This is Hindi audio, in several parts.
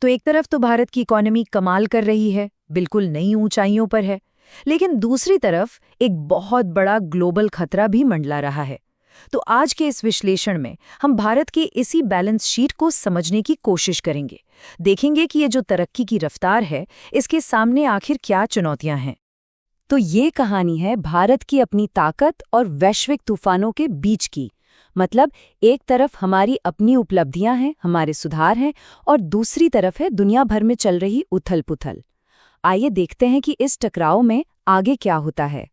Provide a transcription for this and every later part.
तो एक तरफ तो भारत की इकोनॉमी कमाल कर रही है, बिल्कुल नई ऊंचाइयों पर है, लेकिन दूसरी तरफ एक बहुत बड़ा ग्लोबल खतरा भी मंडला रहा है। तो आज के इस विश्लेषण में हम भारत की इसी बैलेंस शीट को समझने की कोशिश करेंगे। देखेंगे कि ये जो तरक्की की रफ्तार है, इसके सामने आखिर क्या चुनौतियां हैं। तो ये कहानी है भारत की अपनी ताकत और वैश्विक तूफानों के बीच की। मतलब एक तरफ हमारी अपनी उपलब्धियां हैं, हमारे सुधार हैं, और दूसरी तरफ है दुनिया भर में चल रही उथल-पुथल। आइए देखते हैं कि इस टकराव में आगे क्या होता है।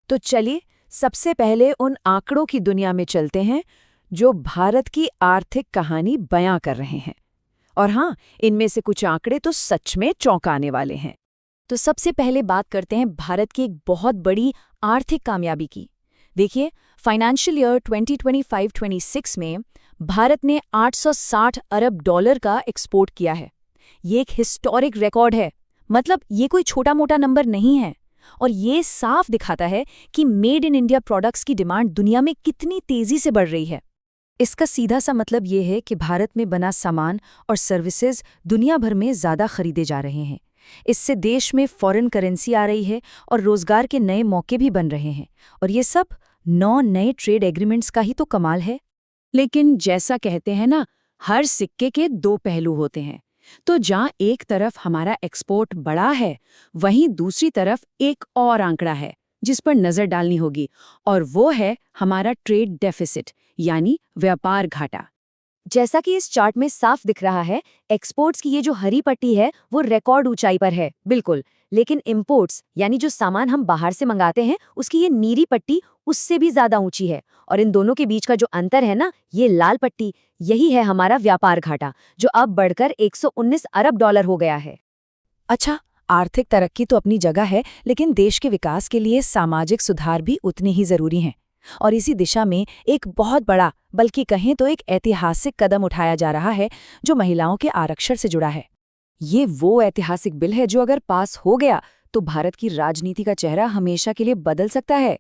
तो चलिए सबसे पहले उन आंकड़ों की दुनिया में चलते हैं जो भारत की आर्थिक कहानी बयां कर रहे हैं। और हाँ, इनमें से कुछ आंकड़े तो सच में चौंकाने वाले हैं। तो सबसे पहले बात करते हैं भारत की एक बहुत बड़ी आर्थिक कामयाबी की। देखिए, फाइनेंशियल ईयर 2025-26 में भारत ने 860 अरब डॉलर का एक्सपोर्ट किया है। ये एक हिस्टोरिक रिकॉर्ड है। मतलब ये कोई छोटा मोटा नंबर नहीं है। और ये साफ दिखाता है कि मेड इन इंडिया प्रोडक्ट्स की डिमांड दुनिया में कितनी तेजी से बढ़ रही है। इसका सीधा सा मतलब ये है कि भारत में बना सामान और सर्विसेज दुनिया भर में ज़्यादा खरीदे जा रहे हैं। इससे देश में फॉरेन करेंसी आ रही है और रोजगार के नए मौके भी बन रहे हैं। और ये सब 9 नए ट्रेड एग्रीमेंट्स का ही तो कमाल है। लेकिन जैसा कहते हैं ना, हर सिक्के के दो पहलू होते हैं। तो जहाँ एक तरफ हमारा एक्सपोर्ट बड़ा है, वहीं दूसरी तरफ एक और आंकड़ा है जिस पर नजर डालनी होगी, और वो है हमारा ट्रेड डेफिसिट, यानी व्यापार घाटा। जैसा कि इस चार्ट में साफ दिख रहा है, एक्सपोर्ट्स की ये जो हरी पट्टी है वो रिकॉर्ड ऊंचाई पर है, बिल्कुल। लेकिन इंपोर्ट्स यानी जो सामान हम बाहर से मंगाते हैं, उसकी ये नीली पट्टी उससे भी ज्यादा ऊंची है। और इन दोनों के बीच का जो अंतर है ना, ये लाल पट्टी, यही है हमारा व्यापार घाटा, जो अब बढ़कर 119 अरब डॉलर हो गया है। अच्छा, आर्थिक तरक्की तो अपनी जगह है, लेकिन देश के विकास के लिए सामाजिक सुधार भी उतने ही जरूरी हैं। और इसी दिशा में एक बहुत बड़ा, बल्कि कहें तो एक ऐतिहासिक कदम उठाया जा रहा है, जो महिलाओं के आरक्षण से जुड़ा है। ये वो ऐतिहासिक बिल है जो अगर पास हो गया तो भारत की राजनीति का चेहरा हमेशा के लिए बदल सकता है।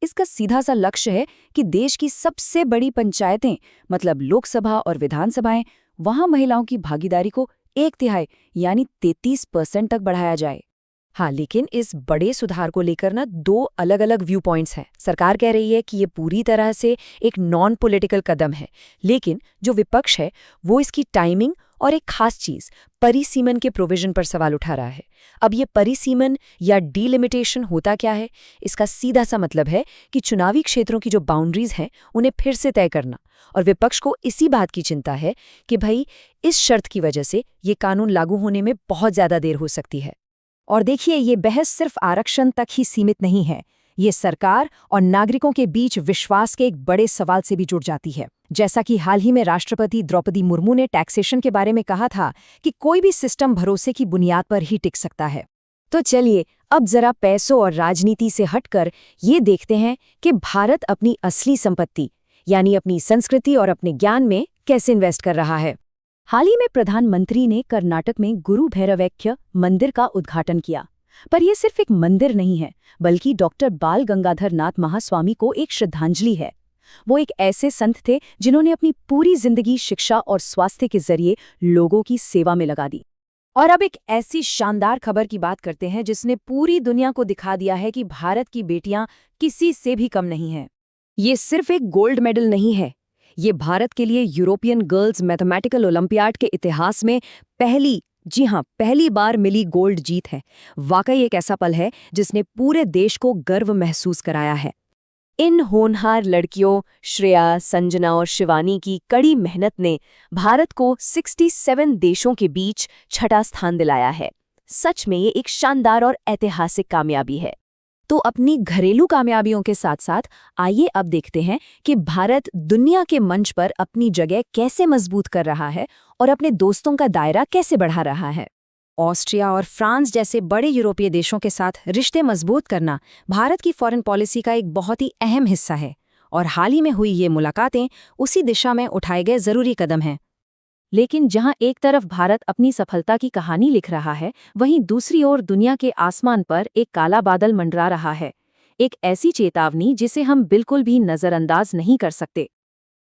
इसका सीधा सा लक्ष्य है कि देश की सबसे बड़ी पंचायतें, मतलब लोकसभा और विधानसभाएं, वहां महिलाओं की भागीदारी को 1/3 यानी 33% तक बढ़ाया जाए। हाँ, लेकिन इस बड़े सुधार को लेकर ना 2 अलग-अलग व्यू पॉइंट्स हैं। सरकार कह रही है कि ये पूरी तरह से एक नॉन पॉलिटिकल कदम है, लेकिन जो विपक्ष है वो इसकी टाइमिंग और एक खास चीज, परिसीमन के प्रोविजन पर सवाल उठा रहा है। अब ये परिसीमन या डीलिमिटेशन होता क्या है? इसका सीधा सा मतलब है कि चुनावी क्षेत्रों की जो बाउंड्रीज हैं उन्हें फिर से तय करना। और विपक्ष को इसी बात की चिंता है कि भाई, इस शर्त की वजह से ये कानून लागू होने में बहुत ज्यादा देर हो सकती है। और देखिए, ये बहस सिर्फ आरक्षण तक ही सीमित नहीं है। ये सरकार और नागरिकों के बीच विश्वास के एक बड़े सवाल से भी जुड़ जाती है। जैसा कि हाल ही में राष्ट्रपति द्रौपदी मुर्मू ने टैक्सेशन के बारे में कहा था कि कोई भी सिस्टम भरोसे की बुनियाद पर ही टिक सकता है। तो चलिए अब जरा पैसों और राजनीति से हटकर ये देखते हैं कि भारत अपनी असली संपत्ति, यानी अपनी संस्कृति और अपने ज्ञान में कैसे इन्वेस्ट कर रहा है। हाल ही में प्रधानमंत्री ने कर्नाटक में गुरु भैरवैक्य मंदिर का उद्घाटन किया। पर यह सिर्फ एक मंदिर नहीं है, बल्कि डॉक्टर बाल गंगाधर नाथ महास्वामी को एक श्रद्धांजलि है। वो एक ऐसे संत थे जिन्होंने अपनी पूरी जिंदगी शिक्षा और स्वास्थ्य के जरिए लोगों की सेवा में लगा दी। और अब एक ऐसी शानदार खबर की बात करते हैं जिसने पूरी दुनिया को दिखा दिया है कि भारत की बेटियां किसी से भी कम नहीं हैं। ये सिर्फ एक गोल्ड मेडल नहीं है, ये भारत के लिए यूरोपियन गर्ल्स मैथमेटिकल ओलंपियाड के इतिहास में पहली बार मिली गोल्ड जीत है। वाकई एक ऐसा पल है जिसने पूरे देश को गर्व महसूस कराया है। इन होनहार लड़कियों श्रेया, संजना और शिवानी की कड़ी मेहनत ने भारत को 67 देशों के बीच छठा स्थान दिलाया है। सच में ये एक शानदार और ऐतिहासिक कामयाबी है। तो अपनी घरेलू कामयाबियों के साथ साथ आइए अब देखते हैं कि भारत दुनिया के मंच पर अपनी जगह कैसे मजबूत कर रहा है और अपने दोस्तों का दायरा कैसे बढ़ा रहा है। ऑस्ट्रिया और फ्रांस जैसे बड़े यूरोपीय देशों के साथ रिश्ते मजबूत करना भारत की फॉरेन पॉलिसी का एक बहुत ही अहम हिस्सा है, और हाल ही में हुई ये मुलाकातें उसी दिशा में उठाए गए जरूरी कदम हैं। लेकिन जहां एक तरफ भारत अपनी सफलता की कहानी लिख रहा है, वहीं दूसरी ओर दुनिया के आसमान पर एक काला बादल मंडरा रहा है। एक ऐसी चेतावनी जिसे हम बिल्कुल भी नजरअंदाज नहीं कर सकते।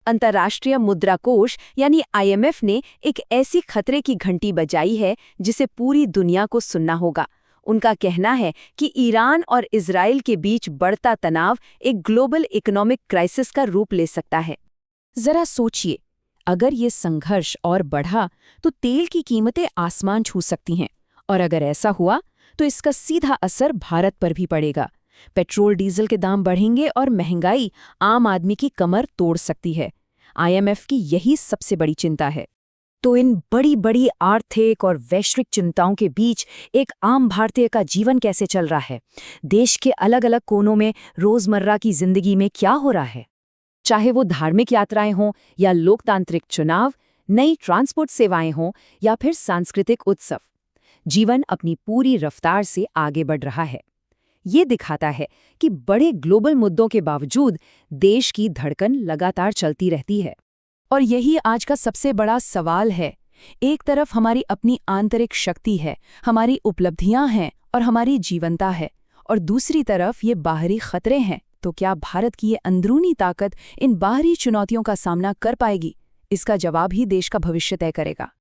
अंतर्राष्ट्रीय मुद्रा कोष यानी IMF ने एक ऐसी खतरे की घंटी बजाई है जिसे पूरी दुनिया को सुनना होगा। उनका कहना है कि ईरान और इजराइल के बीच बढ़ता तनाव एक ग्लोबल इकोनॉमिक क्राइसिस का रूप ले सकता है। जरा सोचिए, अगर ये संघर्ष और बढ़ा तो तेल की कीमतें आसमान छू सकती हैं, और अगर ऐसा हुआ तो इसका सीधा असर भारत पर भी पड़ेगा। पेट्रोल डीजल के दाम बढ़ेंगे और महंगाई आम आदमी की कमर तोड़ सकती है। IMF की यही सबसे बड़ी चिंता है। तो इन बड़ी बड़ी आर्थिक और वैश्विक चिंताओं के बीच एक आम भारतीय का जीवन कैसे चल रहा है? देश के अलग अलग कोनों में रोजमर्रा की जिंदगी में क्या हो रहा है? चाहे वो धार्मिक यात्राएं हों या लोकतांत्रिक चुनाव, नई ट्रांसपोर्ट सेवाएं हों या फिर सांस्कृतिक उत्सव, जीवन अपनी पूरी रफ्तार से आगे बढ़ रहा है। ये दिखाता है कि बड़े ग्लोबल मुद्दों के बावजूद देश की धड़कन लगातार चलती रहती है। और यही आज का सबसे बड़ा सवाल है। एक तरफ हमारी अपनी आंतरिक शक्ति है, हमारी उपलब्धियां हैं और हमारी जीवंता है, और दूसरी तरफ ये बाहरी खतरे हैं। तो क्या भारत की ये अंदरूनी ताकत इन बाहरी चुनौतियों का सामना कर पाएगी? इसका जवाब ही देश का भविष्य तय करेगा।